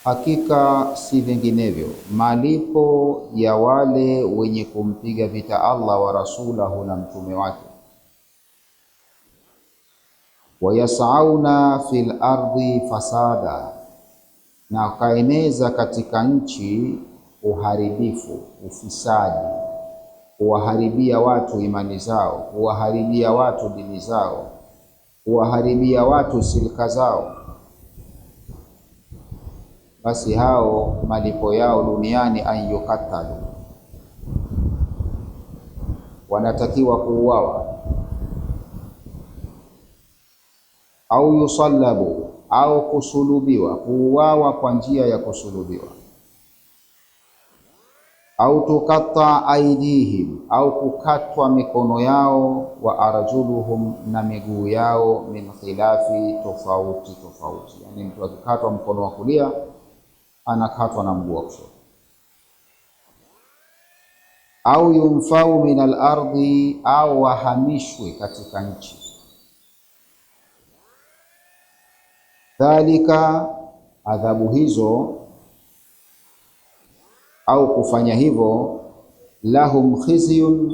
hakika si vinginevyo malipo ya wale wenye kumpiga vita Allah wa rasulahu na mtume wake, wayasauna fil ardi fasada, na kaeneza katika nchi uharibifu, ufisadi, kuwaharibia watu imani zao, kuwaharibia watu dini zao, kuwaharibia watu silka zao, basi hao malipo yao duniani an yukatalu, wanatakiwa kuuawa, au yusallabu, au kusulubiwa, kuuawa kwa njia ya kusulubiwa, au tukatta aidihim, au kukatwa mikono yao, wa arjuluhum, na miguu yao, min khilafi, tofauti tofauti. Yani mtu akikatwa mkono wa kulia anakatwa na mguu wa kushoto. Au yunfau min al-ardi, au wahamishwe katika nchi. Dhalika, adhabu hizo au kufanya hivyo, lahum khizyun,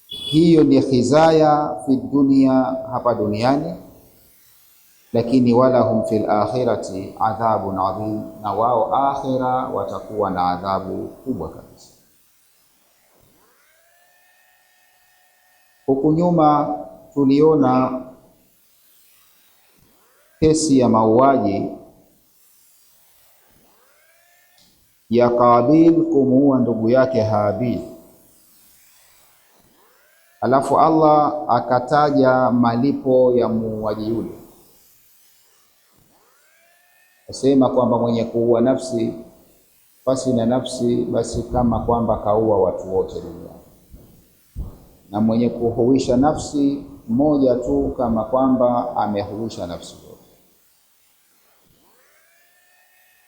hiyo ni khizaya, fi dunya, hapa duniani, lakini walahum fil akhirati adhabun adhim, na wao akhira watakuwa na adhabu kubwa kabisa. Huku nyuma tuliona kesi ya mauaji ya Qabil kumuua ndugu yake Habil, alafu Allah akataja malipo ya muuaji yule, asema kwamba mwenye kuua nafsi pasi na nafsi, basi kama kwamba kaua watu wote duniani, na mwenye kuhuisha nafsi moja tu, kama kwamba amehuisha nafsi zote.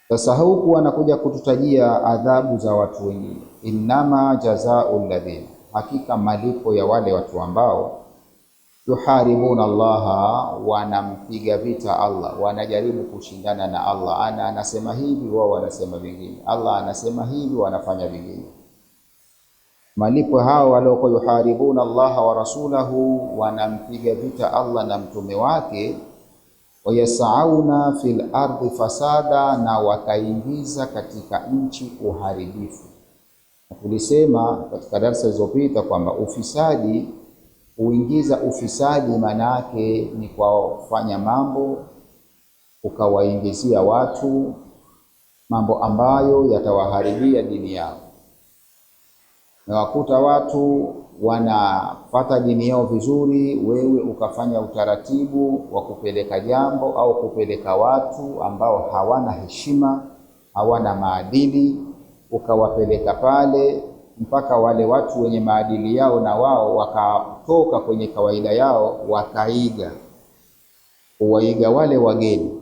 Sasa huku anakuja kututajia adhabu za watu wengine, innama jazaa'ul ladhina, hakika malipo ya wale watu ambao yuharibuna Allaha, wanampiga vita Allah, wanajaribu kushindana na Allah. Anasema hivi, wao wanasema vingine, Allah anasema hivi, wanafanya vingine. Malipo hao waliokuwa yuharibuna Allaha wa rasulahu, wanampiga vita Allah na mtume wake, wayasauna fil ardi fasada, na wakaingiza katika nchi uharibifu. Na tulisema katika darasa zilizopita kwamba ufisadi, kuingiza ufisadi maana yake ni kwa kufanya mambo ukawaingizia watu mambo ambayo yatawaharibia dini yao. Na wakuta watu wanapata dini yao vizuri, wewe ukafanya utaratibu wa kupeleka jambo au kupeleka watu ambao hawana heshima, hawana maadili, ukawapeleka pale mpaka wale watu wenye maadili yao na wao wakatoka kwenye kawaida yao, waiga wale wageni,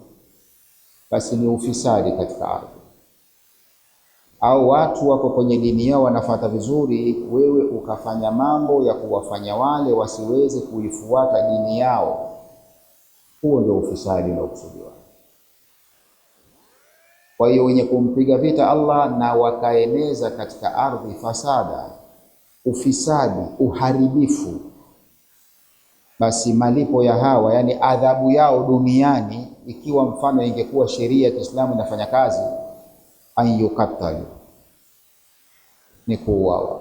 basi ni ufisadi katika ardhi. Au watu wako kwenye dini yao wanafuata vizuri, wewe ukafanya mambo ya kuwafanya wale wasiweze kuifuata dini yao, huo ndio ufisadi unaokusudiwa. Kwa hiyo wenye kumpiga vita Allah na wakaeneza katika ardhi fasada, ufisadi, uharibifu, basi malipo ya hawa, yani adhabu yao duniani, ikiwa mfano ingekuwa sheria ya Kiislamu inafanya kazi, an yukatalu, ni kuuawa.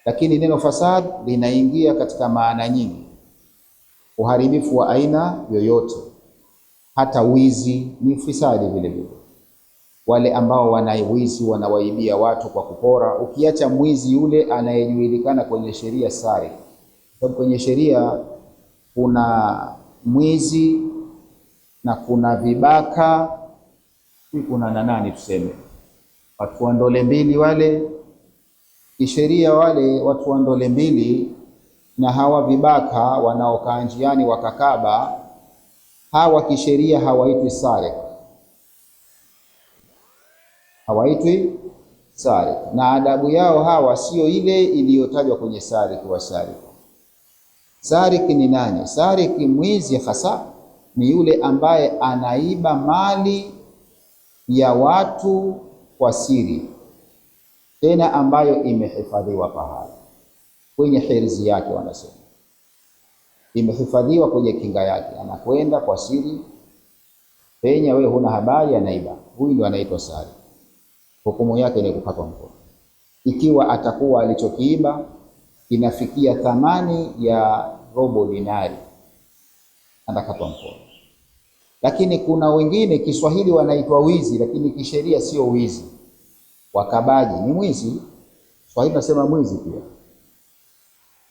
Lakini neno fasad linaingia katika maana nyingi, uharibifu wa aina yoyote, hata wizi ni ufisadi vile vile. Wale ambao wanaiwizi, wanawaibia watu kwa kupora, ukiacha mwizi yule anayejulikana kwenye sheria sari, sababu kwenye sheria kuna mwizi na kuna vibaka, kuna na nani tuseme, watu wa ndole mbili wale kisheria, wale watu wa ndole mbili na hawa vibaka wanaokaa njiani wakakaba, hawa kisheria hawaitwi sare, hawaitwi sare, na adabu yao hawa sio ile iliyotajwa kwenye sare. Kwa sare, sariki ni nani? Sariki mwizi hasa, ni yule ambaye anaiba mali ya watu kwa siri, tena ambayo imehifadhiwa pahala kwenye hirzi yake, wanasema imehifadhiwa kwenye kinga yake, anakwenda kwa siri, penya wewe huna habari, anaiba. Huyu ndio anaitwa sari. Hukumu yake ni kukatwa mkono ikiwa atakuwa alichokiiba inafikia thamani ya robo dinari, atakatwa mkono. Lakini kuna wengine Kiswahili wanaitwa wizi, lakini kisheria sio wizi. Wakabaji ni mwizi, Swahili nasema mwizi pia.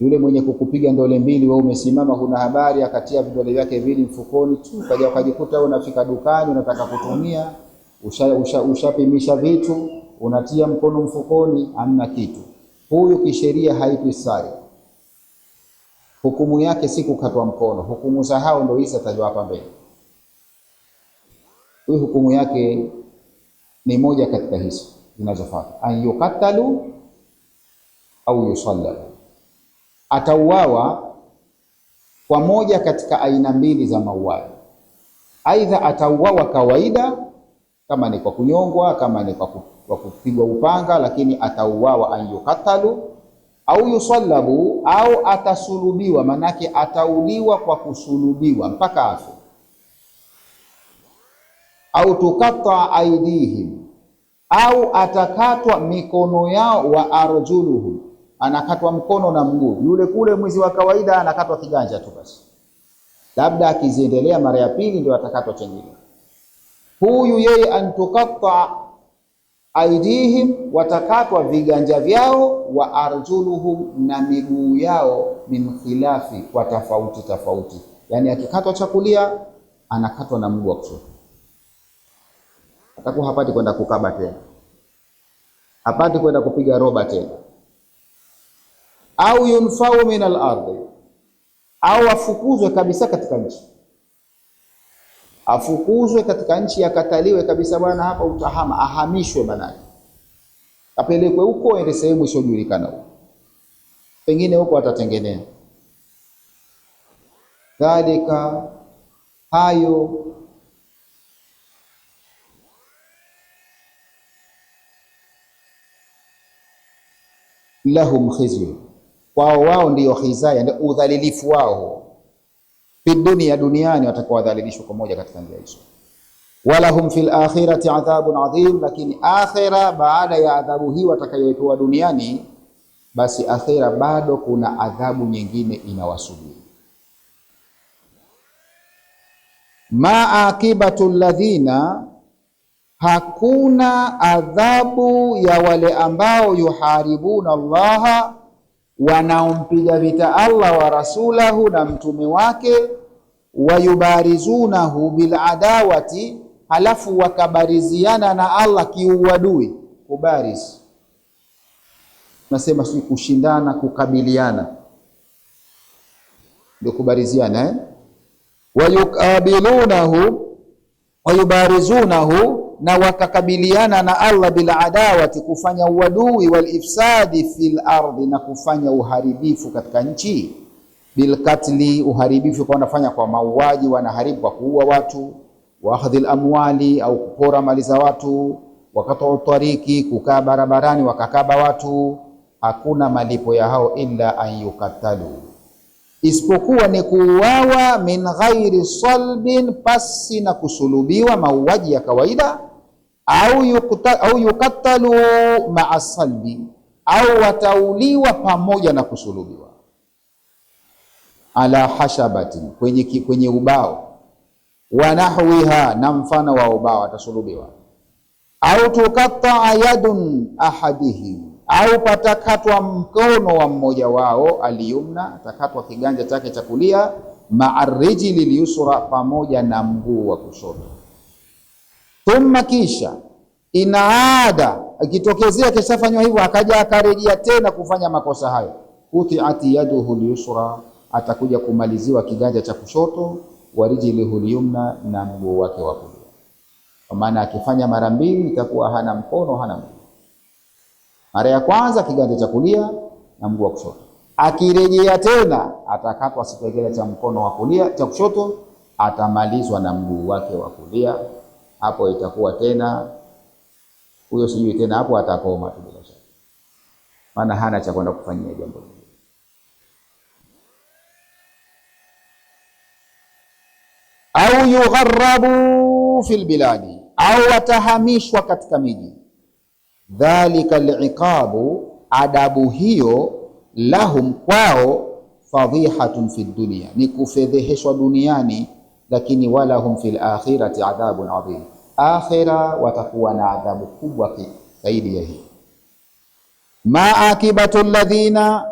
Yule mwenye kukupiga ndole mbili, wewe umesimama huna habari, akatia vidole vyake vili mfukoni tu, kaja ukajikuta wewe unafika dukani unataka kutumia, ushapimisha vitu, unatia mkono mfukoni, hamna kitu. Huyu kisheria haitwi sari. Hukumu yake si kukatwa mkono. Hukumu za hao ndio hizi atajwa hapa mbele. Huyu hukumu yake ni moja katika hizo zinazofuata: an yukatalu au yusallabu. Atauawa kwa moja katika aina mbili za mauaji. Aidha atauawa kawaida, kama ni kwa kunyongwa, kama ni kwa kupigwa upanga, lakini atauawa an yukatalu au yusallabu, au atasulubiwa, manake atauliwa kwa kusulubiwa mpaka afe. Au tukatta aidihim, au atakatwa mikono yao, wa arjuluhum, anakatwa mkono na mguu. Yule kule mwizi wa kawaida anakatwa kiganja tu basi, labda akiziendelea mara ya pili ndio atakatwa chengine. Huyu yeye antukatta aidihim, watakatwa viganja vyao, wa arjuluhum, na miguu yao, min khilafi, kwa tofauti tofauti. Yani akikatwa cha kulia anakatwa na mguu wa kushoto, atakuwa hapati kwenda kukaba tena, hapati kwenda kupiga roba tena. Au yunfau min al-ardi, au afukuzwe kabisa katika nchi, afukuzwe katika nchi, akataliwe kabisa, bwana hapa utahama, ahamishwe, manake apelekwe huko, ende sehemu isiyojulikana huko, pengine huko atatengenea. Dhalika, hayo lahum khizyu, wao ndiyo khizaya, ndio udhalilifu wao. Fi dunia, duniani watakuwa wadhalilishwa kwa moja katika njia hizo. Walahum fil akhirati adhabun adhim, lakini akhira, baada ya adhabu hii watakayoitoa duniani, basi akhira bado kuna adhabu nyingine inawasubiri. Ma akibatu alladhina, hakuna adhabu ya wale ambao yuharibuna Allaha, wanaompiga vita Allah wa rasulahu, na mtume wake, wayubarizunahu bil adawati, halafu wakabariziana na Allah kiuadui. Kubariz nasema si kushindana, kukabiliana, ndio kubariziana. Wayukabilunahu wayubarizunahu, na wakakabiliana na Allah bil adawati, kufanya uadui, wal ifsadi fil ardi, na kufanya uharibifu katika nchi, bil katli, uharibifu kwa wanafanya kwa mauaji, wanaharibu kwa kuua watu, wa akhdhil amwali, au kupora mali za watu, wakatoa tariki, kukaa barabarani wakakaba watu. Hakuna malipo ya hao illa an yukatalu, isipokuwa ni kuuawa, min ghairi salbin, pasi na kusulubiwa, mauaji ya kawaida, au yukatalu ma'a salbi, au watauliwa pamoja na kusulubiwa, ala hashabatin, kwenye ubao, wa nahwiha, na mfano wa ubao atasulubiwa, au tukatta yadun ahadihim, au patakatwa mkono wa mmoja wao, aliyumna, atakatwa kiganja chake cha kulia, ma'a rijli liyusra, pamoja na mguu wa kushoto. Thumma, kisha, inaada, ikitokezea kishafanywa hivyo akaja akarejea tena kufanya makosa hayo, kutiati yaduhu liyusra, atakuja kumaliziwa kiganja cha kushoto, wa rijlihi liyumna, na mguu wake wa kulia. Kwa maana akifanya mara mbili itakuwa hana mkono, hana mguu. Mara ya kwanza kiganja cha kulia na mguu wa kushoto, akirejea tena atakatwa kipengele cha mkono wa kulia, cha kushoto, atamalizwa na mguu wake wa kulia. Hapo itakuwa tena huyo sijui tena, hapo atakoma tu bila shaka, maana hana cha kwenda kufanyia jambo hili. Au yugharrabu fil biladi, au watahamishwa katika miji. Dhalika liqabu, adabu hiyo, lahum, kwao, fadhihatun fid dunya, ni kufedheheshwa duniani, lakini walahum fil akhirati adhabun adhim, akhira watakuwa na adhabu kubwa zaidi ya hii. Ma akibatu alladhina,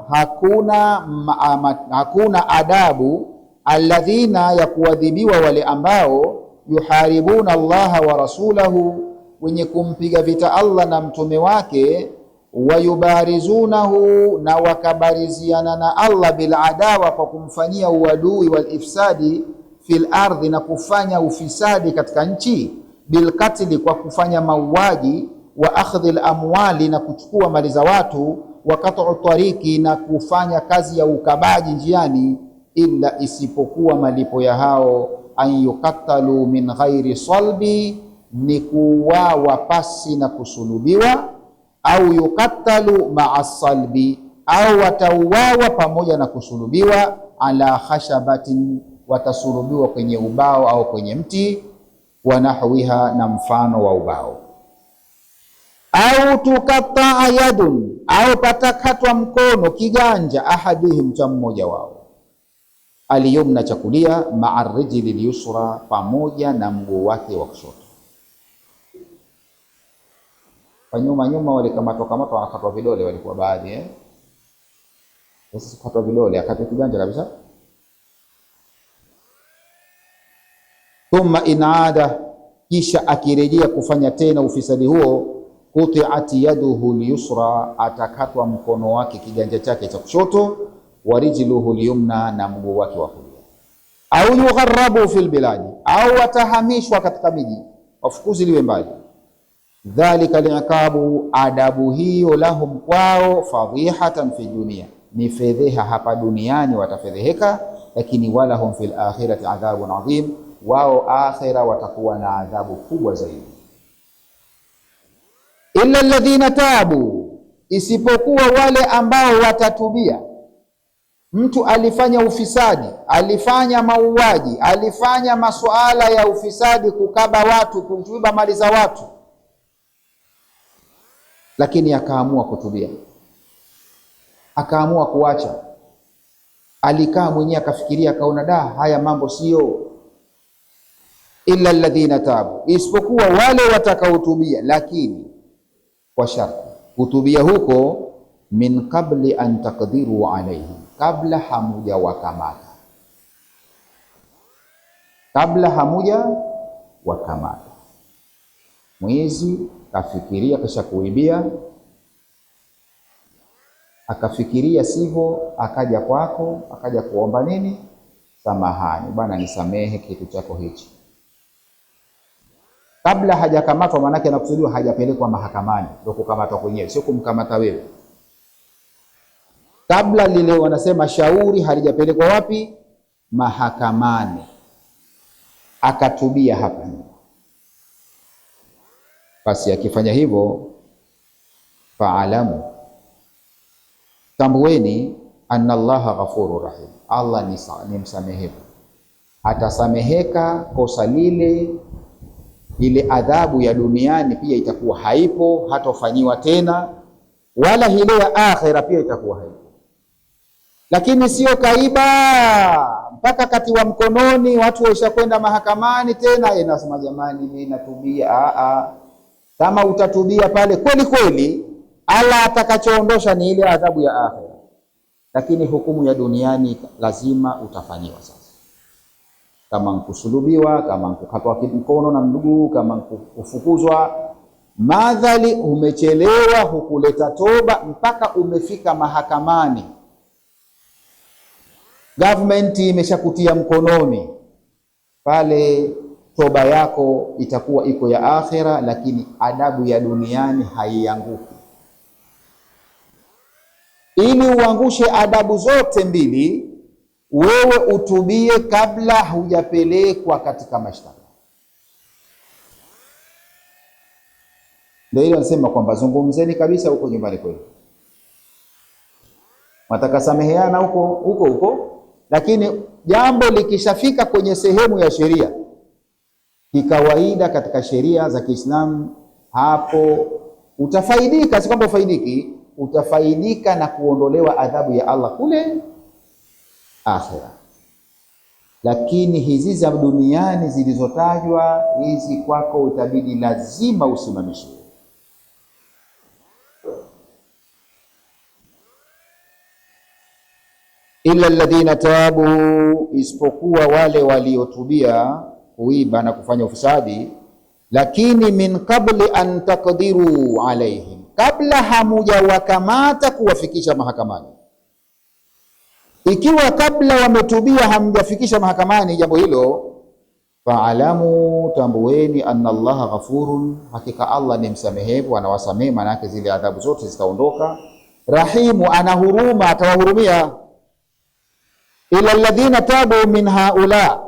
hakuna adabu alladhina, ya kuadhibiwa wale ambao yuharibuna Allaha wa rasulahu, wenye kumpiga vita Allah na mtume wake, wayubarizunahu, na wakabariziana na Allah, bil adawa, kwa kumfanyia uadui, wal ifsadi fil ardhi, na kufanya ufisadi katika nchi, bil katli, kwa kufanya mauaji, wa akhdhi al amwali, na kuchukua mali za watu, wa qat'u tariki, na kufanya kazi ya ukabaji njiani, illa, isipokuwa malipo ya hao, an yuqattalu min ghairi salbi, ni kuuawa pasi na kusulubiwa, au yuqattalu ma'a salbi, au watauawa pamoja na kusulubiwa, ala khashabatin, watasulubiwa kwenye ubao au kwenye mti, wa nahwiha, na mfano wa ubao. Au tukataa yadun, au patakatwa mkono, kiganja, ahadihim, cha mmoja wao, aliyumna, cha kulia, ma'a rijli al-yusra, pamoja na mguu wake wa kushoto. Kwa nyuma walikamatwa wakakatwa vidole, walikuwa baadhi sasa katwa vidole, akatwa kiganja kabisa. Thumma inaada, kisha akirejea kufanya tena ufisadi huo, quti'at yaduhu al-yusra, atakatwa mkono wake, kiganja chake cha kushoto, wa rijluhu al-yumna, na mguu wake wa kulia. Au yugharrabu fil biladi, au watahamishwa katika miji, wafukuziliwe mbali. Dhalika liqabu, adabu hiyo, lahum, kwao, fadhihatan fi dunia, ni fedheha hapa duniani, watafedheheka, lakini walahum fil akhirati adhabun adhim, wao akhira watakuwa na adhabu kubwa zaidi. Illa alladhina tabu, isipokuwa wale ambao watatubia. Mtu alifanya ufisadi, alifanya mauaji, alifanya masuala ya ufisadi, kukaba watu, kuiba mali za watu, lakini akaamua kutubia, akaamua kuacha. Alikaa mwenyewe akafikiria, akaona haya mambo sio. Illa alladhina tabu, isipokuwa wale watakaotubia, lakini kwa sharti, kutubia huko, min qabli an taqdiru alayhi, kabla hamuja wakamata, kabla hamuja wakamata. Mwizi kafikiria kisha kuibia, akafikiria sivyo, akaja kwako, akaja kuomba nini? Samahani bwana, nisamehe kitu chako hichi. Kabla hajakamatwa, manake anakusudiwa hajapelekwa mahakamani, ndio kukamatwa kwenyewe, sio kumkamata wewe. Kabla lile wanasema shauri halijapelekwa wapi? Mahakamani, akatubia hapa. Basi akifanya hivyo, faalamu, tambueni, anna Allaha ghafurur rahim, Allah ni msamehevu, atasameheka kosa lile. Ile adhabu ya duniani pia itakuwa haipo, hatofanyiwa tena, wala hile ya akhira pia itakuwa haipo. Lakini sio kaiba mpaka katiwa mkononi, watu washakwenda mahakamani tena inasema jamani mimi natubia. Kama utatubia pale kweli kweli, Allah atakachoondosha ni ile adhabu ya akhira, lakini hukumu ya duniani lazima utafanyiwa. Sasa kama nkusulubiwa, kama nkukatwa mkono na ndugu, kama nkufukuzwa, madhali umechelewa, hukuleta toba mpaka umefika mahakamani, government imeshakutia mkononi pale, toba yako itakuwa iko ya akhira, lakini adabu ya duniani haianguki. Ili uangushe adabu zote mbili, wewe utubie kabla hujapelekwa katika mashtaka. Ndio ile anasema kwamba zungumzeni kabisa huko nyumbani kwenu, watakasameheana huko, lakini jambo likishafika kwenye sehemu ya sheria kikawaida, katika sheria za Kiislamu, hapo utafaidika, si kwamba ufaidiki, utafaidika na kuondolewa adhabu ya Allah kule akhira. Lakini hizi za duniani zilizotajwa hizi, kwako utabidi lazima usimamishe. Illa alladhina tabu, isipokuwa wale waliotubia kuiba na kufanya ufisadi, lakini min qabli an taqdiru alaihim, kabla hamujawakamata kuwafikisha mahakamani. Ikiwa kabla wametubia hamjafikisha mahakamani jambo hilo, faalamu, tambueni, anna Allaha ghafurun, hakika Allah ni msamehevu, anawasamehe, maana yake zile adhabu zote zitaondoka. Rahimu, ana huruma, atawahurumia. Ila alladhina tabu min haula,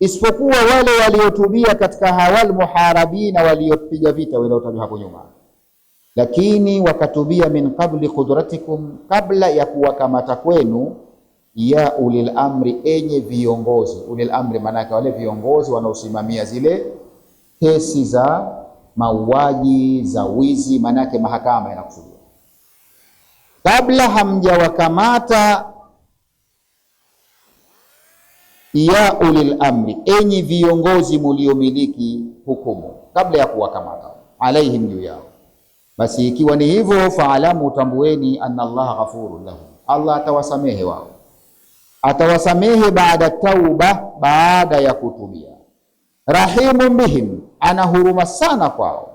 isipokuwa wale waliotubia katika hawal muharabina, waliopiga vita waliotajwa hapo nyuma, lakini wakatubia min qabli qudratikum, kabla ya kuwakamata kwenu, ya ulil amri, enye viongozi. Ulil amri maana yake wale viongozi wanaosimamia zile kesi za mauaji, za wizi, maana yake mahakama inakusudia. Kabla hamjawakamata, ya ulil amri, enyi viongozi muliomiliki hukumu, kabla ya kuwakamata, alaihim, juu yao. Basi ikiwa ni hivyo, faalamu, tambueni, anna Allaha ghafurun lahum, Allah atawasamehe wao, atawasamehe baada tauba, baada ya kutubia. Rahimun bihim, ana huruma sana kwao.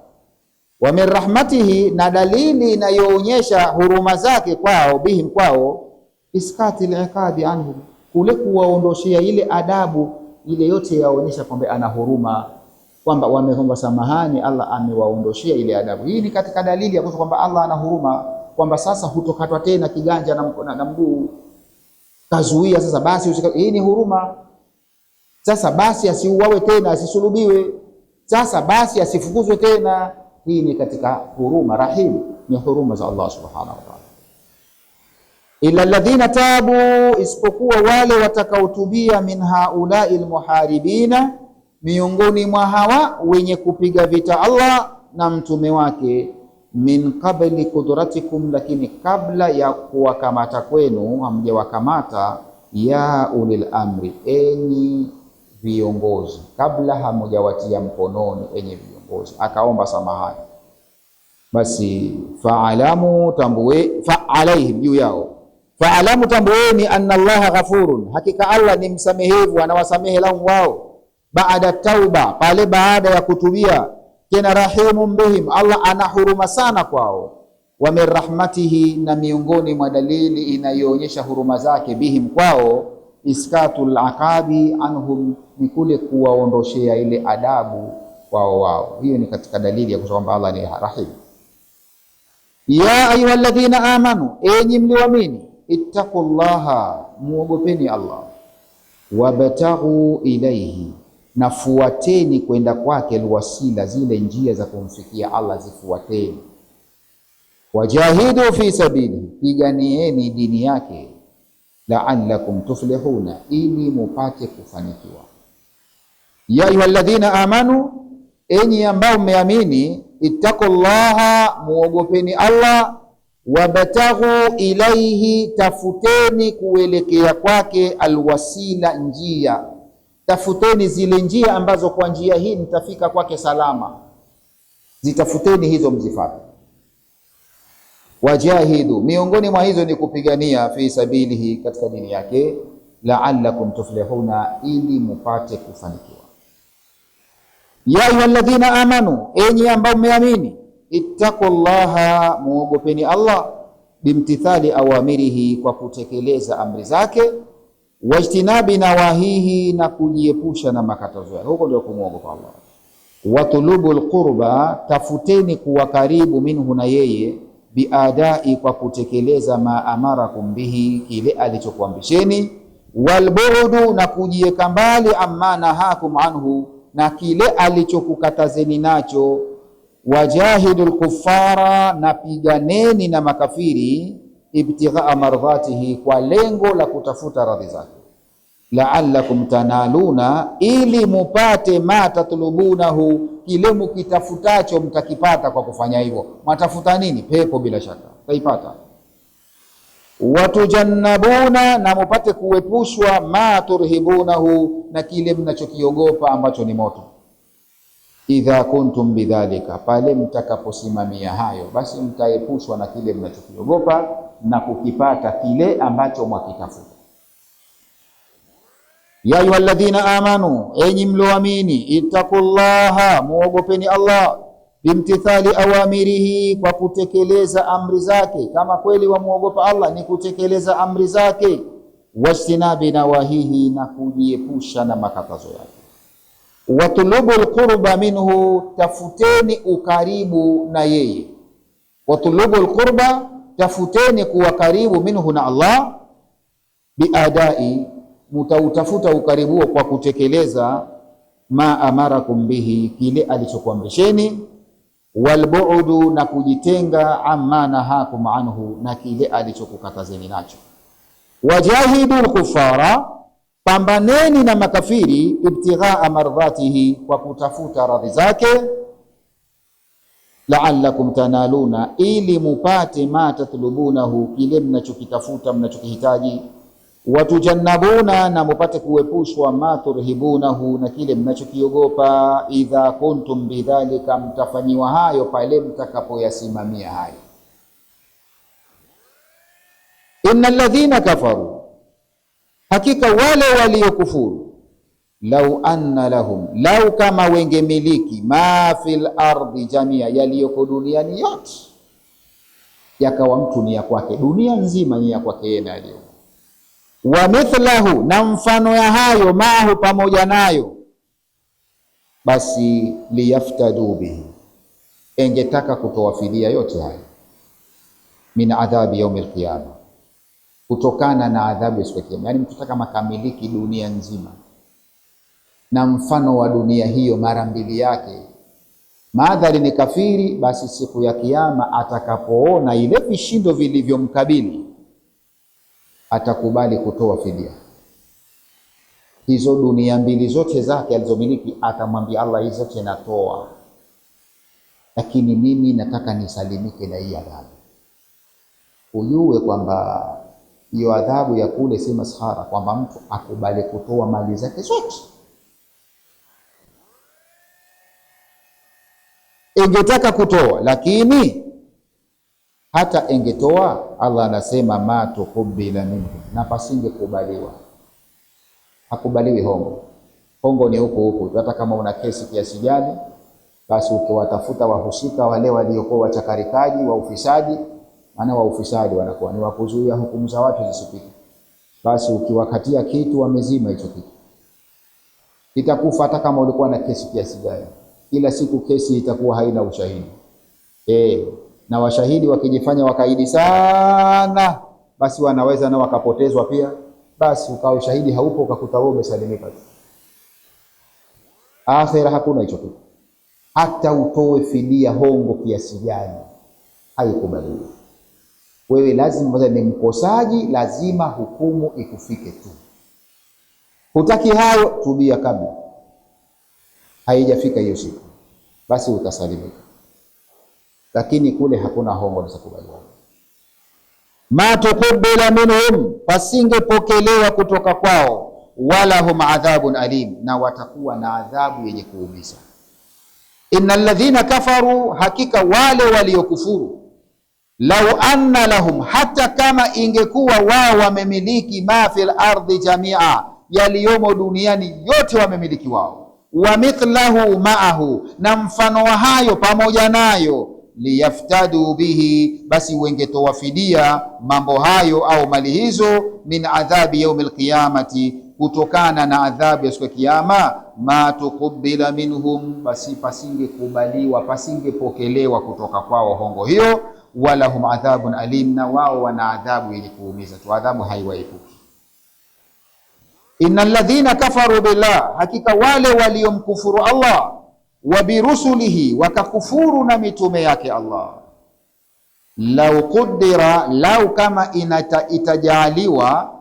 Wa min rahmatihi, na dalili inayoonyesha huruma zake kwao, bihim, kwao, iskati al-iqabi anhum, kule kuwaondoshia ile adabu ile yote, yaonyesha kwamba ana huruma, kwamba wameomba samahani, Allah amewaondoshia ile adabu. Hii ni katika dalili ya kwamba Allah ana huruma, kwamba sasa hutokatwa tena kiganja na mguu, kazuia sasa, basi hii ni huruma. Sasa basi asiuawe tena, asisulubiwe, sasa basi asifukuzwe tena. Hii ni katika huruma. Rahim ni huruma za Allah subhanahu wa ta'ala. Illa alladhina tabu, isipokuwa wale watakaotubia, min haulai almuharibina, miongoni mwa hawa wenye kupiga vita Allah na mtume wake, min qabli qudratikum, lakini kabla ya kuwakamata kwenu, hamjawakamata, ya ulil amri, enyi viongozi, kabla hamujawatia mkononi, enyi viongozi, akaomba samahani. Basi faalamu, tambue, faalaihim, juu yao, faalamu, tambueni, anna Allaha ghafurun, hakika Allah ni msamehevu, anawasamehe lahum wao, baada tauba, pale baada ya kutubia. Tena rahimun bihim, Allah ana huruma sana kwao. Wa min rahmatihi, na miongoni mwa dalili inayoonyesha huruma zake, bihim, kwao, iskatul aqabi anhum, ni kule kuwaondoshea ile adabu wao. Hiyo ni katika dalili ya kwamba Allah ni rahim. Ya ayyuhalladhina amanu, enyi mlioamini, ittaqullaha, muogopeni Allah, wabtaghu ilayhi, na fuateni kwenda kwake, alwasila, zile njia za kumfikia Allah zifuateni. Wajahidu fi sabili, piganieni dini yake, la'allakum tuflihuna, ili mupate kufanikiwa. Ya ayyuhalladhina amanu, enyi ambao mmeamini, ittaqullaha, muogopeni Allah, wabtaghu ilayhi, tafuteni kuelekea kwake, alwasila, njia. Tafuteni zile njia ambazo kwa njia hii nitafika kwake salama, zitafuteni hizo, mzifuate. Wajahidu, miongoni mwa hizo ni kupigania, fi sabilihi, katika dini yake, la'allakum tuflihuna, ili mupate kufanikiwa. Ya ayyuhalladhina amanu, enyi ambao mmeamini, ittaqullaha, muogopeni Allah, bimtithali awamirihi, kwa kutekeleza amri zake, wajtinabi nawahihi, na kujiepusha na makatazo yake. Huko ndio kumuogopa Allah. Watulubul qurba, tafuteni kuwa karibu, minhu, na yeye, biadai, kwa kutekeleza, ma amarakum bihi, kile alichokuamrisheni, walbu'du, na kujieka mbali, amma nahakum anhu, na kile alichokukatazeni nacho, wajahidul kuffara, na piganeni na makafiri, ibtigha mardhatihi, kwa lengo la kutafuta radhi zake, la'allakum tanaluna, ili mupate ma tatlubunahu, kile mukitafutacho mtakipata kwa kufanya hivyo. Matafuta nini? Pepo, bila shaka taipata. Watujannabuna, na mupate kuepushwa, ma turhibunahu, na kile mnachokiogopa ambacho ni moto. Idha kuntum bidhalika, pale mtakaposimamia hayo, basi mtaepushwa na kile mnachokiogopa na kukipata kile ambacho mwakitafuta. Ya ayyuhalladhina amanu, enyi mloamini, ittaqullaha, muogopeni Allah, bimtithali awamirihi, kwa kutekeleza amri zake. Kama kweli wamuogopa Allah ni kutekeleza amri zake, wastinabi nawahihi, na kujiepusha na makatazo yake. Watulubul qurba minhu, tafuteni ukaribu na yeye. Watulubul qurba, tafuteni kuwa karibu, minhu, na Allah, biadai, mutautafuta ukaribu kwa kutekeleza, ma amarakum bihi, kile alichokuamrisheni, walbu'du, na kujitenga, amma nahakum anhu, na kile alichokukatazeni nacho. Wajahidul kuffara, pambaneni na makafiri, ibtighaa mardhatihi, kwa kutafuta radhi zake, la'allakum tanaluna, ili mupate ma tatlubunahu, kile mnachokitafuta mnachokihitaji, watujannabuna, na mupate kuepushwa, ma turhibunahu, na kile mnachokiogopa. Idha kuntum bidhalika, mtafanyiwa hayo pale mtakapoyasimamia hayo. Innal ladhina kafaru, hakika wale waliokufuru, lau anna lahum, lau kama wenge miliki, ma fil ardi jamia, yaliyoko duniani yote, yakawa mtu ni ya kwake, dunia nzima ni ya kwake yeye na aliyo, wa mithlahu, na mfano ya hayo, maahu, pamoja nayo, basi liyaftadu bihi, engetaka kutoa fidia yote hayo, min adhabi yaumil qiyama, kutokana na adhabu ya siku ya Kiyama. Yani mtu taka makamiliki dunia nzima na mfano wa dunia hiyo mara mbili yake, maadhari ni kafiri, basi siku ya Kiyama atakapoona ile vishindo vilivyomkabili, atakubali kutoa fidia. Hizo dunia mbili zote zake alizomiliki, atamwambia Allah, hizo zote natoa, lakini mimi nataka nisalimike na hii adhabu. Ujue kwamba hiyo adhabu ya kule si maskhara, kwamba mtu akubali kutoa mali zake zote. Ingetaka kutoa, lakini hata ingetoa, Allah anasema ma tuqbila minhu, na pasinge kubaliwa. Hakubaliwi hongo. Hongo ni huko, hata kama una kesi kiasi gani, basi ukiwatafuta wahusika wale waliokuwa wachakarikaji wa ufisadi, maana wa ufisadi wanakuwa ni wakuzuia hukumu za watu zisipite, basi ukiwakatia kitu wamezima hicho kitu, itakufa hata kama ulikuwa na kesi kiasi gani. Kila siku kesi itakuwa haina ushahidi. Na washahidi wakijifanya wakaidi sana, basi wanaweza na wakapotezwa pia, basi ukawa ushahidi haupo, ukakuta wewe umesalimika. Akhira hakuna hicho kitu. Hata utoe fidia hongo kiasi gani, haikubaliwi. Wewe lazima ni mkosaji, lazima hukumu ikufike tu. Hutaki hayo, tubia kabla haijafika hiyo siku, basi utasalimika. Lakini kule hakuna hongo za kubaliwa. Ma tuqbila minhum, pasingepokelewa kutoka kwao, wala hum adhabun alim, na watakuwa na adhabu yenye kuumiza. Innal ladhina kafaru, hakika wale waliokufuru, lau anna lahum, hata kama ingekuwa wao wamemiliki, ma fil ardi jamia, yaliyomo duniani yote wamemiliki wao, wa mithlahu ma'ahu, na mfano wa hayo pamoja nayo, liyaftadu bihi, basi wengetoa fidia mambo hayo au mali hizo, min adhabi yaumil qiyamati, kutokana na adhabu ya siku ya Kiyama. Ma tuqbila minhum, basi pasingekubaliwa, pasingepokelewa kutoka kwao hongo hiyo, wala hum adhabun alim, na wao wana adhabu yenye kuumiza tu, adhabu haiwaepuki. innal ladhina kafaru billah, hakika wale waliomkufuru Allah, wa birusulihi, wakakufuru na mitume yake Allah. Lau qudira, lau kama itajaliwa,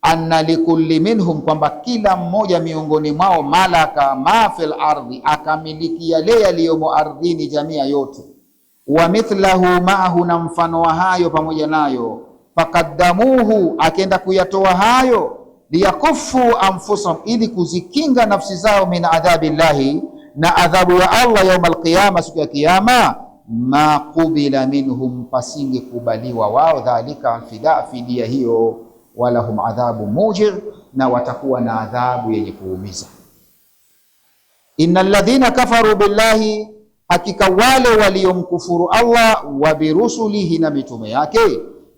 anna likulli minhum, kwamba kila mmoja miongoni mwao, malaka ma fil ardhi, akamiliki yale yaliyomo ardhini jamia yote, wa mithlahu ma'ahu, na mfano wa hayo pamoja nayo, fakaddamuhu, akenda kuyatoa hayo, liyakufu anfusahum, ili kuzikinga nafsi zao, min adhabillahi, na adhabu ya Allah yaum alqiyama, siku ya kiyama. Ma qubila minhum, pasinge kubaliwa wao, dhalika fida, fidia hiyo, walahum adhabu mujir, na watakuwa na adhabu yenye kuumiza. Innal ladhina kafaru billahi, hakika wale waliomkufuru Allah, wa birusulihi, na mitume yake.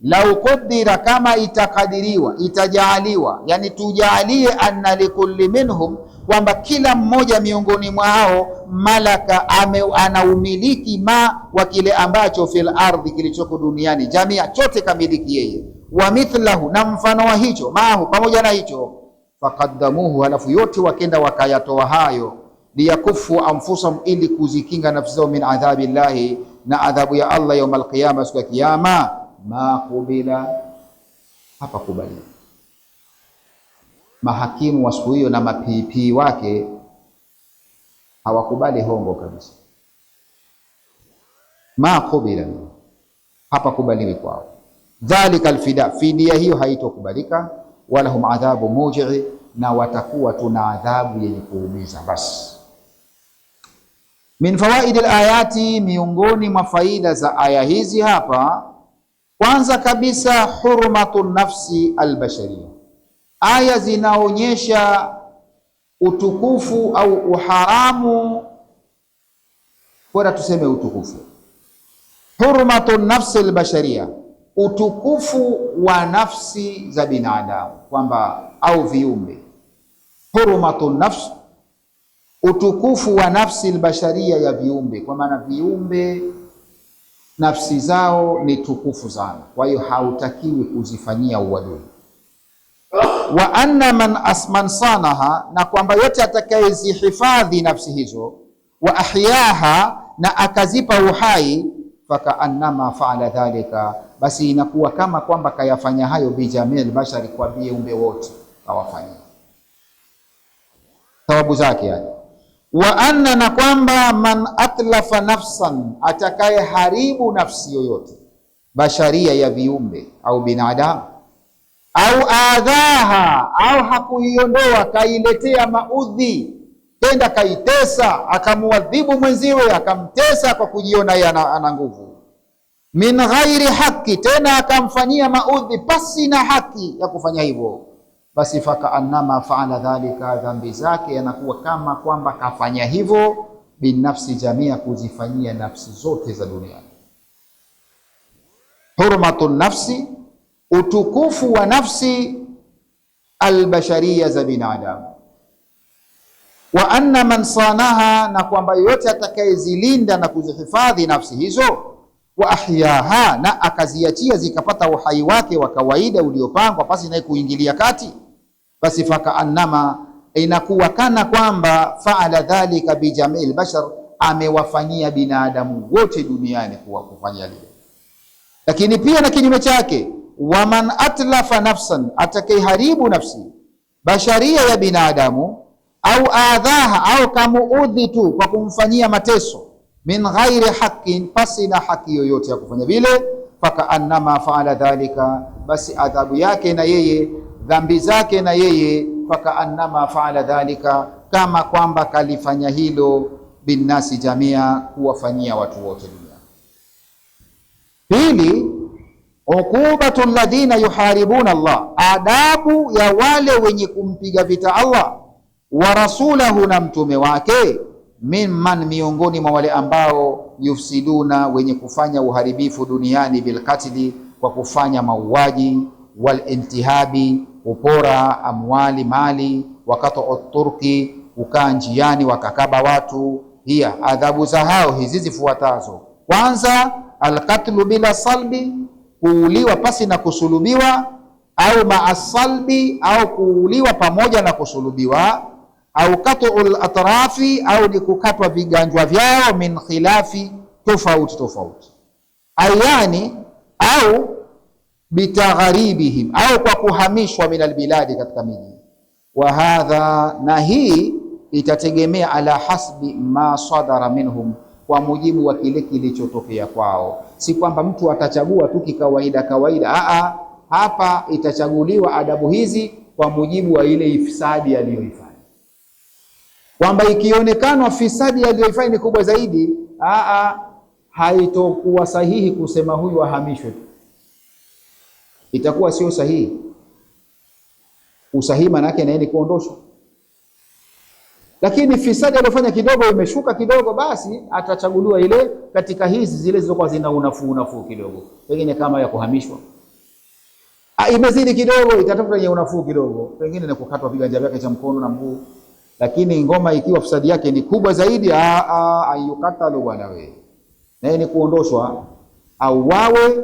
Lau qudira, kama itakadiriwa, itajaaliwa, yani tujalie, anna likulli minhum, kwamba kila mmoja miongoni mwao, malaka, anaumiliki ma wa kile ambacho fil ardhi, kilichoko duniani, jamia chote kamiliki yeye, wa mithlahu, na mfano wa hicho, maahu, pamoja na hicho, fakaddamuhu, halafu yote wakenda wakayatoa hayo, liyakufu anfusahum, ili kuzikinga nafsi zao, min adhabillahi, na adhabu ya Allah yaum alqiyama, siku ya kiyama. Ma kubila, hapa kubali. Mahakimu wa siku hiyo na mapipi wake hawakubali hongo kabisa. Ma kubila, hapa kubaliwi kwao. Dhalika alfida, fidia hiyo haitokubalika. Walahum adhabu mujii, na watakuwa tuna adhabu yenye kuumiza. Basi min fawaid alayati, miongoni mwa faida za aya hizi hapa, kwanza kabisa, hurmatu nafsi albasharia. Aya zinaonyesha utukufu au uharamu, bora tuseme utukufu, hurmatu nafsi albasharia, utukufu wa nafsi za binadamu, kwamba au viumbe. Hurmatu nafsi, utukufu wa nafsi albasharia, ya viumbe, kwa maana viumbe nafsi zao ni tukufu sana, kwa hiyo hautakiwi kuzifanyia uadui. Wa anna man sanaha, na kwamba yote atakayezihifadhi nafsi hizo, wa ahyaha, na akazipa uhai, fakaannama faala dhalika, basi inakuwa kama kwamba kayafanya hayo, bijamil bashari, kwa viumbe wote kawafanyia thawabu zake yani. Wa anna, na kwamba man atlafa nafsan, atakaye haribu nafsi yoyote basharia, ya viumbe au binadamu, au adhaha, au hakuiondoa, kailetea maudhi, tenda kaitesa, akamuadhibu mwenziwe, akamtesa kwa kujiona yeye ana nguvu, min ghairi haki, tena akamfanyia maudhi pasi na haki ya kufanya hivyo, basi fakaannama faala dhalika, dhambi zake yanakuwa kama kwamba kafanya hivyo, binafsi jamia, kuzifanyia nafsi zote za duniani. Hurmatu nafsi, utukufu wa nafsi albasharia, za binadamu. Wa anna man sanaha, na kwamba yote atakayezilinda na kuzihifadhi nafsi hizo, wa ahyaha, na akaziachia zikapata uhai wake wa kawaida uliopangwa pasi naye kuingilia kati, basi fakaannama, inakuwa kana kwamba faala dhalika bijamil bashar, amewafanyia binadamu wote duniani kuwa kufanya lile. Lakini pia na kinyume chake, waman atlafa nafsan, atakayeharibu nafsi basharia, ya binadamu, au adhaha, au kamuudhi tu kwa kumfanyia mateso, min ghairi haqqin, pasi na haki yoyote ya kufanya vile, fakaannama faala dhalika, basi adhabu yake na yeye, dhambi zake na yeye, fakaannama faala dhalika, kama kwamba kalifanya hilo, binnasi jamia, kuwafanyia watu wote duniani. Pili, uqubatu alladhina yuharibuna Allah, adabu ya wale wenye kumpiga vita Allah, wa rasulahu, na mtume wake, mimman, miongoni mwa wale ambao, yufsiduna, wenye kufanya uharibifu duniani, bilkatli, kwa kufanya mauaji, walintihabi, kupora amwali, mali, wakatu turki, kukaa njiani wakakaba watu. Hiya adhabu za hao hizi zifuatazo. Kwanza, alqatlu bila salbi, kuuliwa pasi na kusulubiwa, au ma'asalbi, au kuuliwa pamoja na kusulubiwa, au qat'ul atrafi, au ni kukatwa viganjwa vyao, min khilafi, tofauti tofauti, ayani au bitagharibihim, au kwa kuhamishwa min albiladi, katika miji. Wa hadha, na hii itategemea ala hasbi ma sadara minhum, kwa mujibu wa kile kilichotokea kwao. Si kwamba mtu atachagua tu kikawaida kawaida. Hapa itachaguliwa adabu hizi kwa mujibu wa ile ifisadi aliyoifanya, kwamba ikionekana fisadi aliyoifanya ni kubwa zaidi, haitokuwa sahihi kusema huyu ahamishwe tu, itakuwa sio sahihi. Usahihi maana yake ni kuondoshwa. Lakini fisadi aliyofanya kidogo, imeshuka kidogo, basi atachaguliwa ile katika hizi zile zilizokuwa zina unafuu kidogo, pengine kama ya kuhamishwa. Imezidi kidogo, itatafuta yenye unafuu kidogo, pengine ni kukatwa viganja vyake cha mkono na mguu. Lakini ngoma ikiwa fisadi yake ni kubwa zaidi, ayukatalu bwana wewe, na ni kuondoshwa, au wawe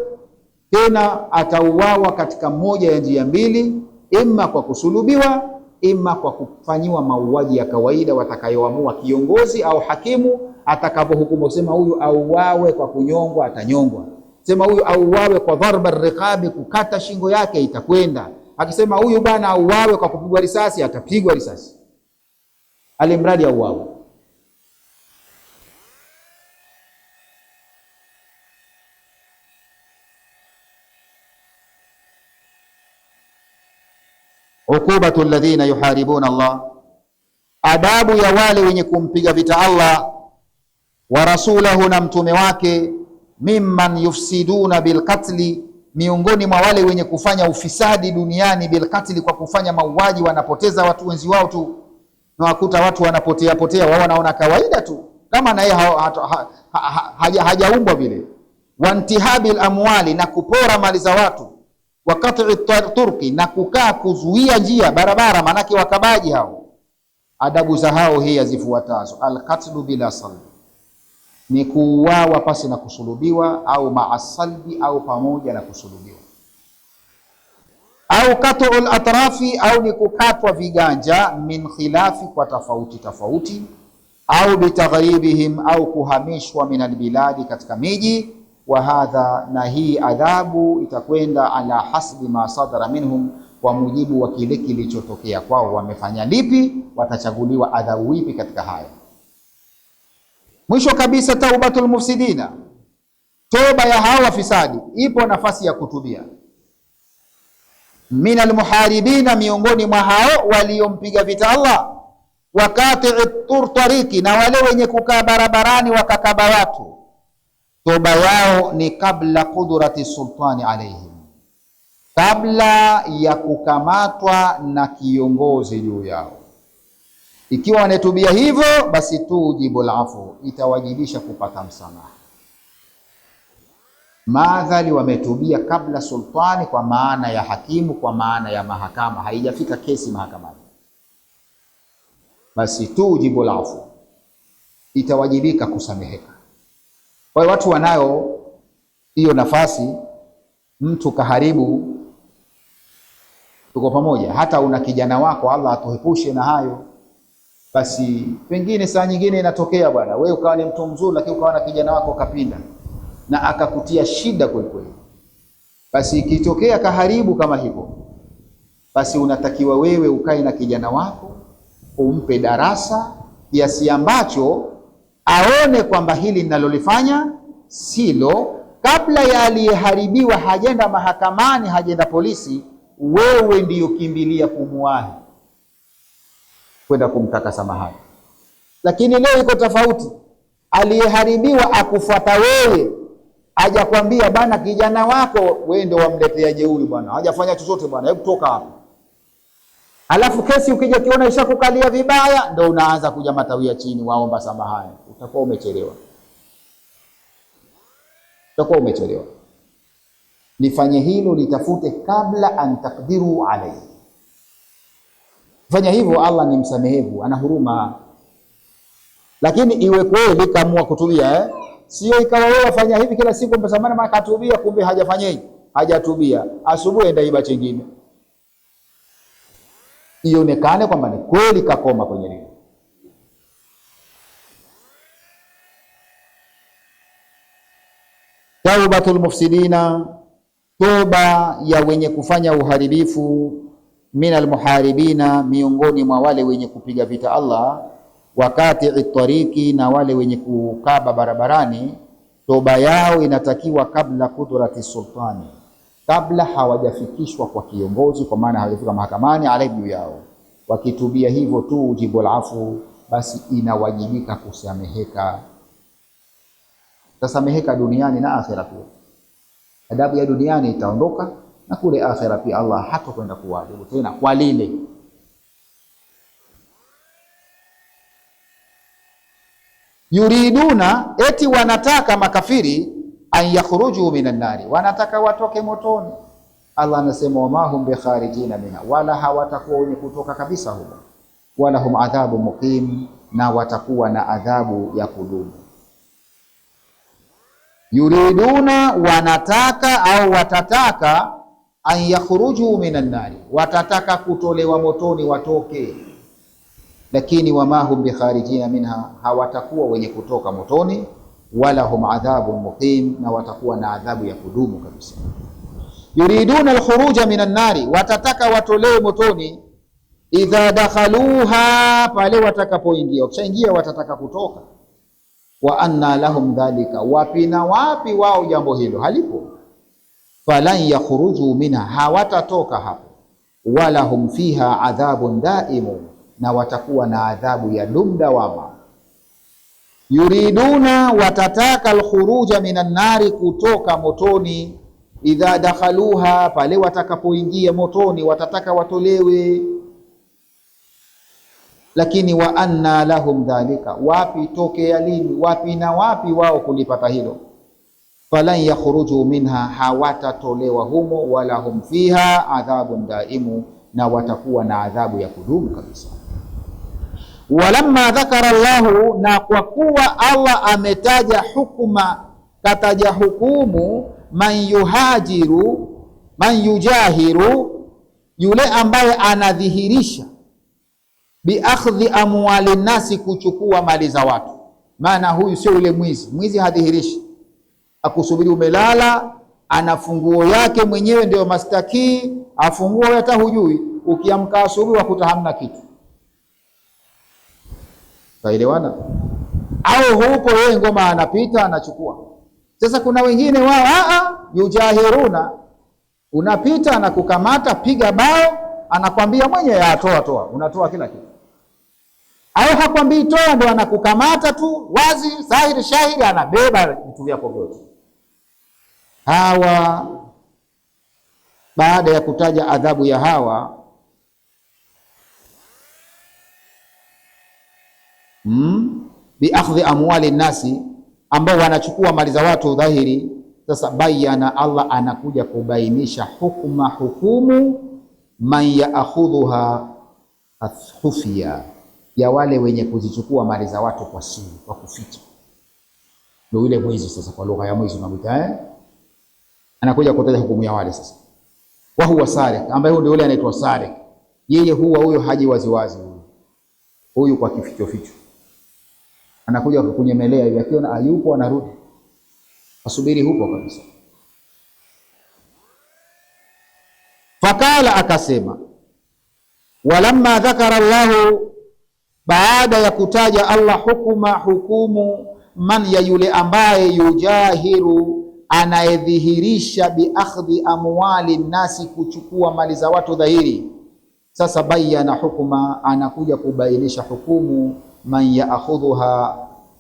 tena, atauawa katika moja ya njia mbili, ima kwa kusulubiwa, ima kwa kufanyiwa mauaji ya kawaida watakayoamua kiongozi au hakimu atakapohukumu. Kusema huyu auawe kwa kunyongwa, atanyongwa. Sema huyu auawe kwa dharba riqabi, kukata shingo yake, itakwenda. Akisema huyu bwana auawe kwa kupigwa risasi, atapigwa risasi, alimradi auawe. Uqubatu alladhina yuharibuna Allah, adabu ya wale wenye kumpiga vita Allah wa rasulahu, na mtume wake, mimman yufsiduna bilqatli, miongoni mwa wale wenye kufanya ufisadi duniani, bilqatli, kwa kufanya mauaji, wanapoteza watu wenzi wao tu, na wakuta watu wanapotea potea, wao wanaona kawaida tu, kama na yeye hajaumbwa vile. Wantihabil amwali, na kupora mali za watu, wakati turki, na kukaa kuzuia njia barabara, manake wakabaji hao. Adabu za hao hii zifuatazo: alqatlu bila salbi, ni kuuawa pasi na kusulubiwa, au ma'asalbi, au pamoja na kusulubiwa, au qat'ul atrafi, au ni kukatwa viganja, min khilafi, kwa tofauti tofauti, au bitaghribihim, au kuhamishwa, min albiladi, katika miji. Wa hadha, na hii adhabu itakwenda ala hasbi ma sadara minhum, kwa mujibu wa kile kilichotokea kwao. Wamefanya lipi, watachaguliwa adhabu ipi katika haya. Mwisho kabisa, taubatul mufsidina, toba ya hawa wafisadi, ipo nafasi ya kutubia. Minal muharibina, miongoni mwa hao waliompiga vita Allah, wakati'i tariki, na wale wenye kukaa barabarani wakakaba watu, toba yao ni kabla qudrati sultani alaihim, kabla ya kukamatwa na kiongozi juu yao. Ikiwa wanatubia hivyo, basi tujibul afu, itawajibisha kupata msamaha. Madhali wametubia kabla sultani, kwa maana ya hakimu, kwa maana ya mahakama, haijafika kesi mahakamani, basi tujibul afu, itawajibika kusameheka. Kwa hiyo watu wanayo hiyo nafasi. Mtu kaharibu, tuko pamoja, hata una kijana wako, Allah atuepushe na hayo. Basi pengine saa nyingine inatokea bwana, wewe ukawa ni mtu mzuri, lakini ukawa na kijana wako kapinda na akakutia shida kweli kweli. Basi ikitokea kaharibu kama hivyo, basi unatakiwa wewe ukae na kijana wako, umpe darasa kiasi ambacho aone kwamba hili ninalolifanya silo. Kabla ya aliyeharibiwa hajenda mahakamani, hajenda polisi, wewe ndiyo kimbilia kumuwahi kwenda kumtaka samahani. Lakini leo iko tofauti, aliyeharibiwa akufuata wewe, aja kwambia bana, kijana wako wewe ndio wamletea jeuri bwana, hajafanya chochote bwana, hebu toka hapo. Alafu kesi ukija kiona ishakukalia vibaya, ndio unaanza kuja matawia chini, waomba samahani. Utakuwa umechelewa, utakuwa umechelewa. Lifanye hilo, litafute kabla an takdiru alayhi. Fanya hivyo, Allah ni msamehevu, ana huruma. Lakini iwe kweli kaamua kutubia, sio ikawa wewe fanya hivi kila siku msamana, maana katubia kumbe hajafanyaje, hajatubia. Asubuhi enda iba chingine, ionekane kwamba ni kweli kakoma kwenye riba. Taubatul mufsidina, toba ya wenye kufanya uharibifu, minal muharibina, miongoni mwa wale wenye kupiga vita Allah, wakati itariki, na wale wenye kukaba barabarani, toba yao inatakiwa kabla kudrati sultani, kabla hawajafikishwa kwa kiongozi, kwa maana hawajafika mahakamani alai juu yao. Wakitubia hivyo tu ujibul afu, basi inawajibika kusameheka. Tasameheka duniani na akhera pia. Adabu ya duniani itaondoka, na kule akhera pia Allah hatakwenda kuadhibu tena kwa lile. Yuriduna, eti wanataka makafiri, an yakhruju minan nari, wanataka watoke motoni. Allah anasema wama hum bikharijina minha, wala hawatakuwa wenye kutoka kabisa huko. Wala hum adhabu muqim, na watakuwa na adhabu ya kudumu. Yuriduna, wanataka au watataka, an yakhruju minan nari, watataka kutolewa motoni watoke. Lakini wama hum bikharijina minha, hawatakuwa wenye kutoka motoni. Wala hum adhabu muqim, na watakuwa na adhabu ya kudumu kabisa. Yuriduna alkhuruja minan nari, watataka watolewe motoni. Idha dakhaluha, pale watakapoingia. Wakishaingia watataka kutoka. Wa anna lahum dhalika, wapi na wapi wao jambo hilo halipo. Falan yakhruju minha, hawatatoka hapo. Wala hum fiha adhabun daimu, na watakuwa na adhabu ya dumdawama. Yuriduna, watataka alkhuruja minan nari, kutoka motoni. Idha dakhaluha, pale watakapoingia motoni watataka watolewe. Lakini wa anna lahum dhalika, wapi tokea lini, wapi na wapi wao kulipata hilo. Falan yakhruju minha, hawatatolewa humo. Wala hum fiha adhabun daimu, na watakuwa na adhabu ya kudumu kabisa. Walamma dhakara Allahu, na kwa kuwa Allah ametaja hukuma, kataja hukumu, man yujahiru, yule ambaye anadhihirisha, biakhdhi amwali nasi, kuchukua mali za watu. Maana huyu sio yule mwizi. Mwizi hadhihirishi, akusubiri umelala, ana funguo yake mwenyewe, ndio mastaki, afunguo hata hujui, ukiamka asubuhi wakuta hamna kitu. Kaelewana? Au huko yeye ngoma anapita anachukua. Sasa kuna wengine wao yujahiruna, unapita anakukamata, piga bao, anakwambia mwenye toa, unatoa kila kitu. Au hakwambii toa, ndio anakukamata tu wazi dhahiri shahiri, anabeba vitu vyako vyote. Hawa, baada ya kutaja adhabu ya hawa, biakhdhi amwali nasi, ambao wanachukua mali za watu dhahiri. Sasa bayana, Allah anakuja kubainisha hukumu man yaakhudhuha khufya, ya wale wenye kuzichukua mali za watu kwa siri, kwa kuficha. Ndio yule mwizi. Sasa kwa lugha ya mwizi unamuita anakuja kutaja hukumu ya wale sasa. Wa huwa sariq, ambaye ndio yule anaitwa sariq. Yeye huyo haji waziwazi, huyu kwa kificho ficho anakuja kukunyemelea hivi, akiona ayupo anarudi, asubiri huko kabisa. Fakala, akasema, walamma dhakara Allahu, baada ya kutaja Allah hukumu man, ya yule ambaye yujahiru, anayedhihirisha, biakhdhi amwali nasi, kuchukua mali za watu dhahiri. Sasa bayana hukuma, anakuja kubainisha hukumu man yaakhudhuha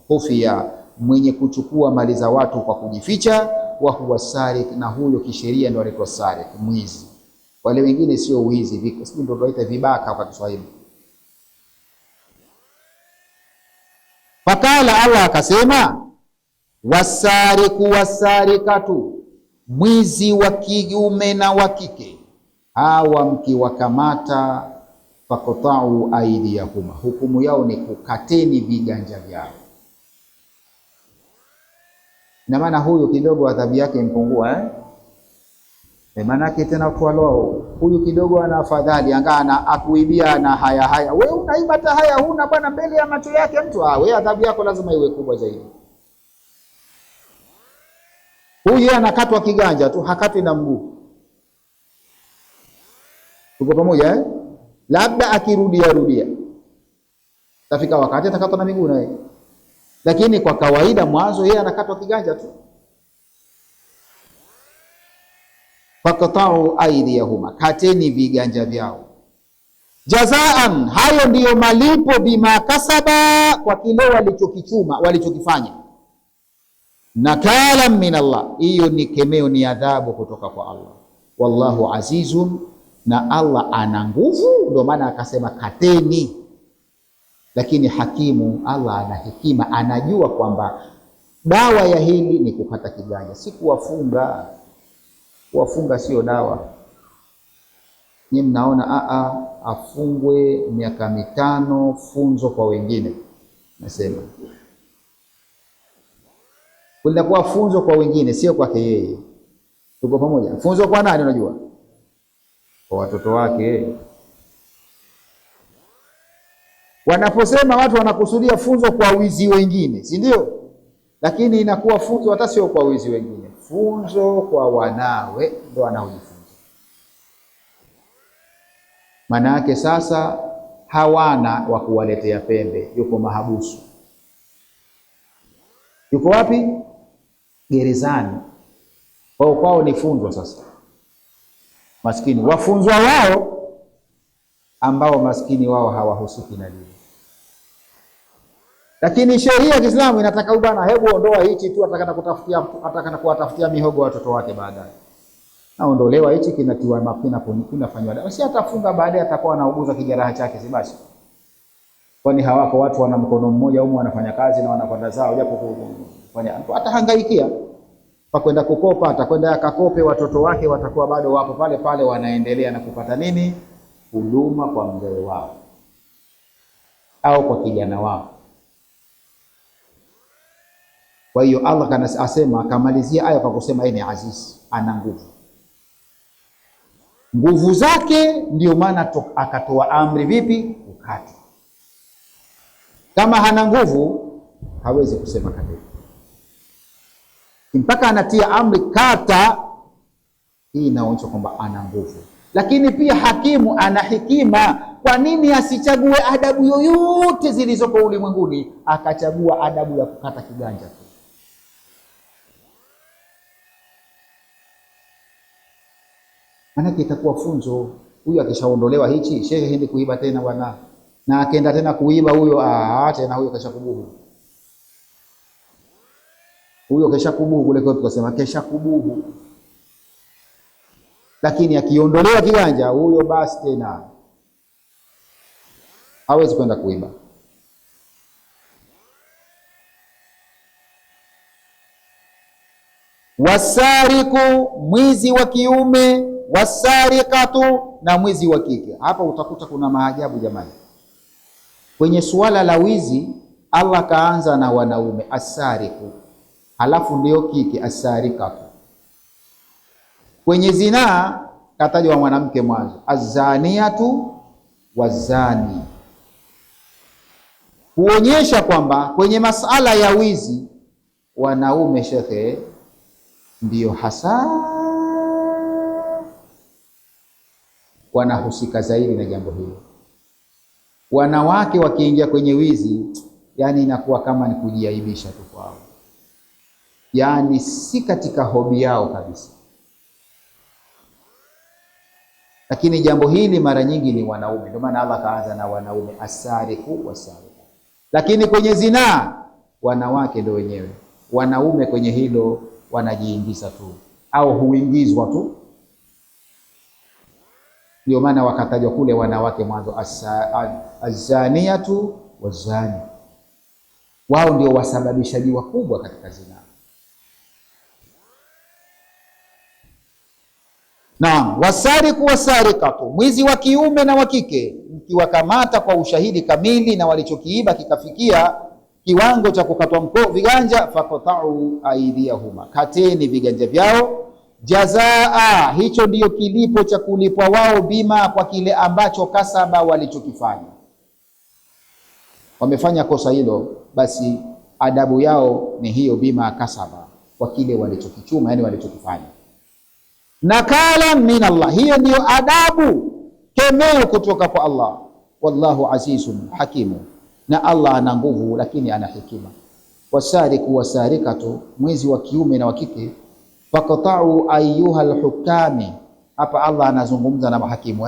khufya, mwenye kuchukua mali za watu kwa kujificha. Wa huwa sariq, na huyo kisheria ndio anaitwa sariq, mwizi. Wale wengine sio wizi, ndio tunaita vibaka kwa Kiswahili. Fakala, Allah akasema, wasariqu wasariqatu, mwizi wa kiume na wa kike, hawa mkiwakamata, faqta'u aydiyahuma, hukumu yao ni kukateni viganja vyao. Na maana huyo kidogo adhabu yake impungua, maana yake tena kwa huyu kidogo ana afadhali, angana akuibia na haya. Wewe unaiba hata haya huna bwana, mbele ya macho yake mtu. Wewe adhabu yako lazima iwe kubwa zaidi. Huyu anakatwa kiganja tu, hakatwi na mguu. Tuko pamoja eh? Labda akirudia tafika wakati atakatwa na miguu naye, lakini kwa kawaida mwanzo yeye anakatwa kiganja tu. Faqta'u aydiyahuma, kateni viganja vyao. Jazaan, hayo ndiyo malipo, bima kasaba, kwa kile walichokifanya. Nakalan min Allah, hiyo ni kemeo, ni adhabu kutoka kwa Allah. Wallahu azizun, na Allah ana nguvu, ndio maana akasema kateni. Lakini hakimu, Allah ana hekima, anajua kwamba dawa ya hili ni kukata kiganja, si kuwafunga. Kuwafunga sio dawa. Ni mnaona afungwe miaka 5 funzo kwa wengine. Nasema kulikuwa funzo kwa wengine, sio kwake yeye. Tuko pamoja? Funzo kwa nani unajua? Kwa watoto wake. Wanaposema watu wanakusudia funzo kwa wizi wengine, si ndio? Lakini inakuwa funzo hata sio kwa wizi wengine, funzo kwa wanawe ndio wanaojifunza. Maana yake sasa hawana wa kuwaletea pembe, yuko mahabusu. Yuko wapi? Gerezani. Kwao ni funzo sasa. Maskini wafunzwa wao, ambao maskini wao hawahusiki na dini. Lakini sheria ya Kiislamu inataka bwana, hebu ondoa hichi tu, atakana kuwatafutia mihogo watoto wake baadaye. Naondolewa hichi, kinatiwa mapina, kinafanywa dawa. Si atafunga baadaye, atakuwa anauguza kijeraha chake, si basi? Kwani hawako watu wana mkono mmoja huko wanafanya kazi na wanakwenda zao, japo kufanya atahangaikia pa kwenda kukopa, atakwenda akakope, watoto wake watakuwa bado wapo pale pale, wanaendelea na kupata nini? Huduma kwa mzee wao au kwa kijana wao. Kwa hiyo Allah asema, akamalizia aya kwa kusema yeye ni aziz, ana nguvu. Nguvu zake ndio maana akatoa amri vipi? Kukata. Kama hana nguvu hawezi kusema kata. Mpaka anatia amri kata, hii inaonyesha kwamba ana nguvu. Lakini pia hakimu ana hekima. Kwa nini asichague adabu yoyote zilizoko ulimwenguni, akachagua adabu ya kukata kiganja tu? Maana itakuwa funzo. Huyu akishaondolewa hichi, shehe hindi kuiba tena bwana, na akaenda tena kuiba huyo, tena huyo kashakubuhu. Huyo kashakubuhu kule kwa tukasema kashakubuhu. Lakini akiondolewa kiganja huyo, basi tena hawezi kwenda kuiba. Wasariku, mwizi wa kiume, wasariqatu, na mwizi wa kike. Hapa utakuta kuna maajabu jamani. Kwenye suala la wizi Allah kaanza na wanaume asariku, halafu ndio kike asariqatu. Kwenye zinaa katajwa mwanamke mwanzo, azaniatu wazani, kuonyesha kwamba kwenye masala ya wizi wanaume shekhe ndio hasa wanahusika zaidi na jambo hilo. Wanawake wakiingia kwenye wizi, yani inakuwa kama ni kujiaibisha tu kwao, yani si katika hobi yao kabisa. Lakini jambo hili mara nyingi ni wanaume, ndio maana Allah kaanza na wanaume asariku wasariqa. Lakini kwenye zinaa wanawake ndio wenyewe. Wanaume kwenye hilo wanajiingiza tu au huingizwa tu. Ndio maana wakatajwa kule wanawake mwanzo, azaniatu wazani. Wao ndio wasababishaji wakubwa katika zinaa. Naam, wasariku wasariqatu, mwizi wa kiume na wa kike, mkiwakamata kwa ushahidi kamili na walichokiiba kikafikia kiwango cha kukatwa viganja, faqta'u aydiyahuma, kateni viganja vyao. jazaa, hicho ndiyo kilipo cha kulipwa wao, bima, kwa kile ambacho kasaba, walichokifanya. Wamefanya kosa hilo, basi adabu yao ni hiyo, bima kasaba, kwa kile walichokichuma, yani walichokifanya. Nakala min Allah, hiyo ndiyo adabu, kemeo kutoka kwa Allah. Wallahu azizun hakimu, na Allah ana nguvu lakini ana hikima. Wasariku wasarikatu, mwizi wa kiume na wa kike, faqta'u ayyuha alhukami. Hapa Allah anazungumza na mahakimu,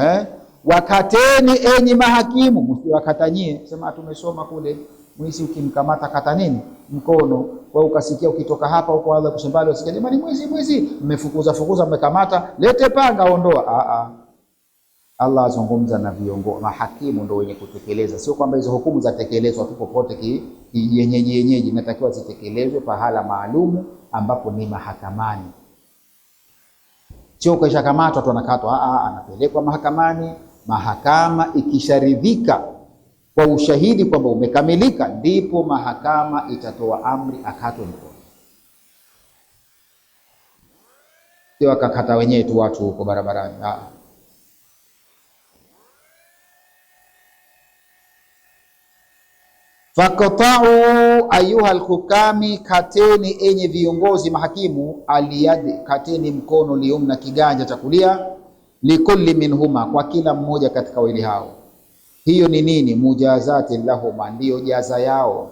wakateni enyi mahakimu, msiwakatanyie. Sema tumesoma kule, mwizi ukimkamata kata nini? Mkono. Kwa ukasikia ukitoka hapa huko Allah kushambali, usikie jamani, mwizi, mmefukuza mmekamata, lete panga, ondoa. Allah azungumza na viongozi, mahakimu ndio wenye kutekeleza. Sio kwamba hizo hukumu zatekelezwa tu popote yenyeji, inatakiwa zitekelezwe pahala maalumu ambapo ni mahakamani. Sio kisha kamatwa tu anakatwa, anapelekwa mahakamani. Mahakama ikisharidhika kwa ushahidi kwamba umekamilika, ndipo mahakama itatoa amri akatwe mkono. Sio akakata wenyewe tu watu huko barabarani. Faqta'u ayuha alhukami, kateni enye viongozi mahakimu, aliyadi, kateni mkono, liumna, kiganja cha kulia, likulli minhuma, kwa kila mmoja katika wawili hao. Hiyo ni nini? Mujazati lahuma, ndio jaza yao,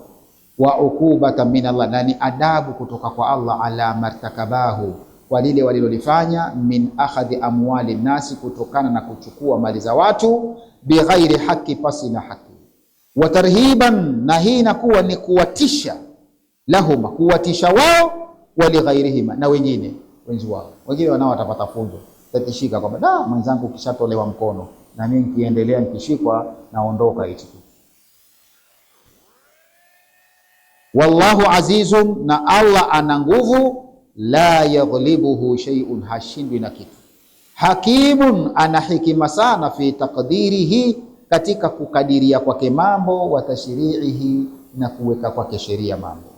wa ukubata min Allah, na ni adabu kutoka kwa Allah, ala martakabahu, kwa lile walilolifanya, min akhadhi amwali nasi, kutokana na kuchukua mali za watu, bighairi haki, pasi na haki, wa tarhiban, na hii inakuwa ni kuwatisha, lahuma, kuwatisha wao, walighairihima, na wengine wenzi wao. Wengine wanao watapata funzo, tatishika kwamba mwenzangu kishatolewa mkono, na mimi nikiendelea nikishikwa naondoka hicho. Wallahu azizun, na Allah ana nguvu, la yaghlibuhu shay'un, hashindwi na kitu. Hakimun, ana hikima sana, fi taqdirihi, katika kukadiria kwake mambo, wa tashri'ihi, na kuweka kwake sheria mambo.